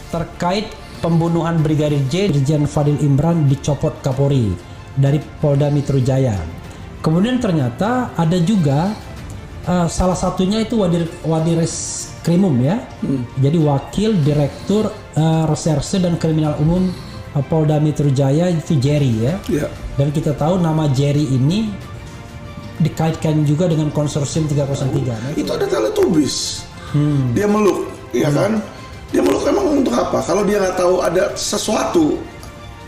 terkait pembunuhan Brigadir J, Irjen Fadil Imran dicopot Kapolri dari Polda Metro Jaya. Kemudian ternyata ada juga salah satunya itu Wadires-Krimum ya. Jadi Wakil Direktur Reserse dan Kriminal Umum Polda Metro Jaya itu Jerry ya. Dan kita tahu nama Jerry ini dikaitkan juga dengan konsorsium 303. Nah, itu ada Teletubbies. Dia meluk, ya kan? Dia meluk emang untuk apa? Kalau dia nggak tahu ada sesuatu,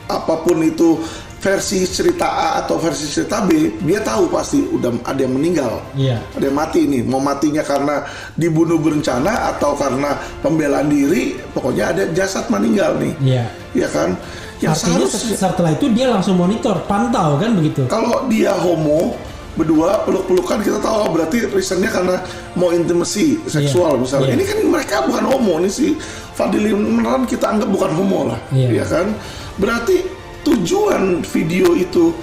apapun itu versi cerita A atau versi cerita B, dia tahu pasti udah ada yang meninggal, ada yang mati nih. Mau matinya karena dibunuh berencana atau karena pembelaan diri, pokoknya ada jasad meninggal nih, ya kan? Yang artinya setelah itu dia langsung monitor, pantau kan begitu? Kalau dia homo, berdua peluk-pelukan, kita tahu berarti reasonnya karena mau intimasi seksual misalnya. Ini kan mereka bukan homo nih, si Fadil Imran kita anggap bukan homo lah, ya kan? Berarti tujuan video itu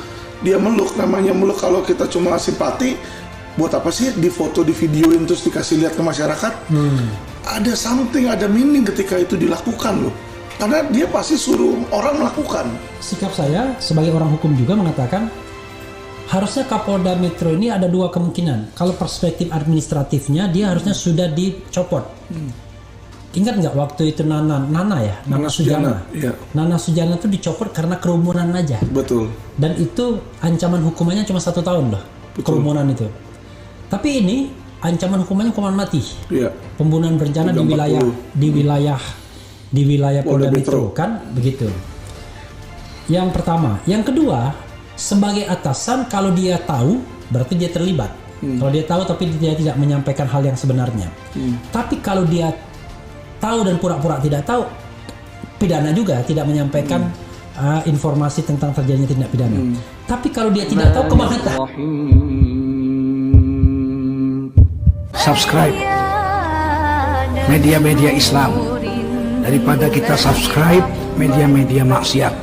dia meluk, namanya meluk. Kalau kita cuma simpati, buat apa sih di foto, di videoin terus dikasih lihat ke masyarakat? Ada something, ada meaning ketika itu dilakukan loh. Karena dia pasti suruh orang melakukan. Sikap saya sebagai orang hukum juga mengatakan harusnya Kapolda Metro ini ada dua kemungkinan. Kalau perspektif administratifnya dia harusnya sudah dicopot. Ingat nggak waktu itu Nana Sujana? Nana Sujana itu dicopot karena kerumunan aja. Betul. Dan itu ancaman hukumannya cuma 1 tahun loh. Kerumunan itu. Tapi ini ancaman hukumannya hukuman mati. Pembunuhan berencana di wilayah Polda Metro kan begitu. Yang pertama, yang kedua, sebagai atasan kalau dia tahu berarti dia terlibat. Kalau dia tahu tapi dia tidak menyampaikan hal yang sebenarnya. Tapi kalau dia tahu dan pura-pura tidak tahu, pidana juga, tidak menyampaikan informasi tentang terjadinya tindak pidana. Tapi kalau dia tidak tahu, kemana? Subscribe media-media Islam daripada kita subscribe media-media maksiat.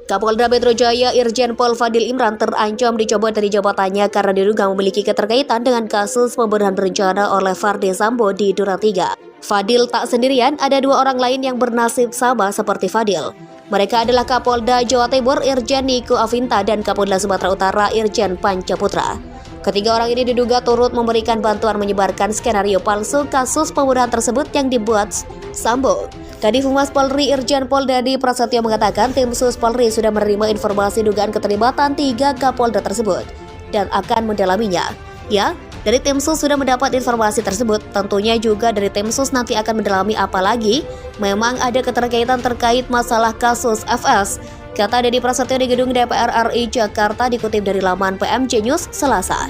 Kapolda Metro Jaya Irjen Pol Fadil Imran terancam dicopot dari jabatannya karena diduga memiliki keterkaitan dengan kasus pembunuhan berencana oleh Verdi Sambo di Duren 3. Fadil tak sendirian, ada 2 orang lain yang bernasib sama seperti Fadil. Mereka adalah Kapolda Jawa Timur Irjen Niko Afinta dan Kapolda Sumatera Utara Irjen Pancaputra. Ketiga orang ini diduga turut memberikan bantuan menyebarkan skenario palsu kasus pembunuhan tersebut yang dibuat Sambo. Kadif Humas Polri Irjen Pol Dadi Prasetyo mengatakan tim Sus Polri sudah menerima informasi dugaan keterlibatan 3 Kapolda tersebut dan akan mendalaminya. Ya, dari tim Sus sudah mendapat informasi tersebut, tentunya juga dari tim Sus nanti akan mendalami apalagi memang ada keterkaitan terkait masalah kasus FS. Kata Dadi Prasetyo di gedung DPR RI Jakarta dikutip dari laman PMJ News Selasa.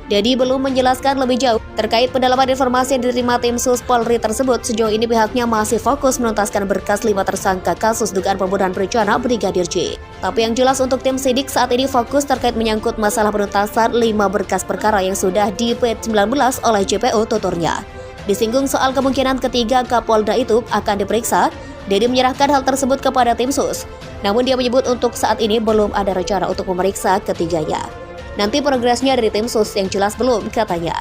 Dadi belum menjelaskan lebih jauh terkait pendalaman informasi yang diterima tim Sus Polri tersebut. Sejauh ini pihaknya masih fokus menuntaskan berkas 5 tersangka kasus dugaan pembunuhan berencana Brigadir J. Tapi yang jelas untuk tim sidik saat ini fokus terkait menyangkut masalah penuntasan 5 berkas perkara yang sudah di P19 oleh JPO tuturnya. Disinggung soal kemungkinan ketiga Kapolda itu akan diperiksa, Dadi menyerahkan hal tersebut kepada tim Sus. Namun dia menyebut untuk saat ini belum ada rencana untuk memeriksa ketiganya. Nanti progresnya dari tim Sus yang jelas belum, katanya.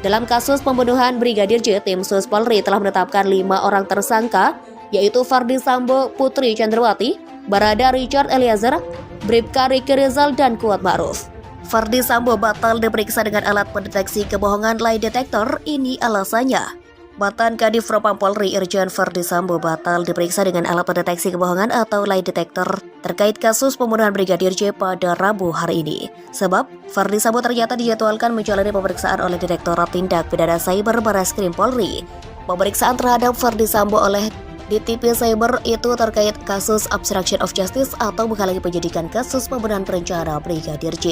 Dalam kasus pembunuhan Brigadir J, tim Sus Polri telah menetapkan 5 orang tersangka, yaitu Verdi Sambo, Putri Chandrawati, Barada Richard Eliezer, Bribka Riki Rizal, dan Kuat Ma'ruf. Verdi Sambo batal diperiksa dengan alat pendeteksi kebohongan lie detector, ini alasannya. Mantan Kadif Propam Polri Irjen Verdi Sambo batal diperiksa dengan alat pendeteksi kebohongan atau lie detector terkait kasus pembunuhan Brigadir J pada Rabu hari ini. Sebab, Verdi Sambo ternyata dijadwalkan menjalani pemeriksaan oleh Direktorat Tindak Pidana Cyber Barreskrim Polri. Pemeriksaan terhadap Verdi Sambo oleh DTP Cyber itu terkait kasus obstruction of justice atau menghalangi penyidikan kasus pembunuhan berencana Brigadir J.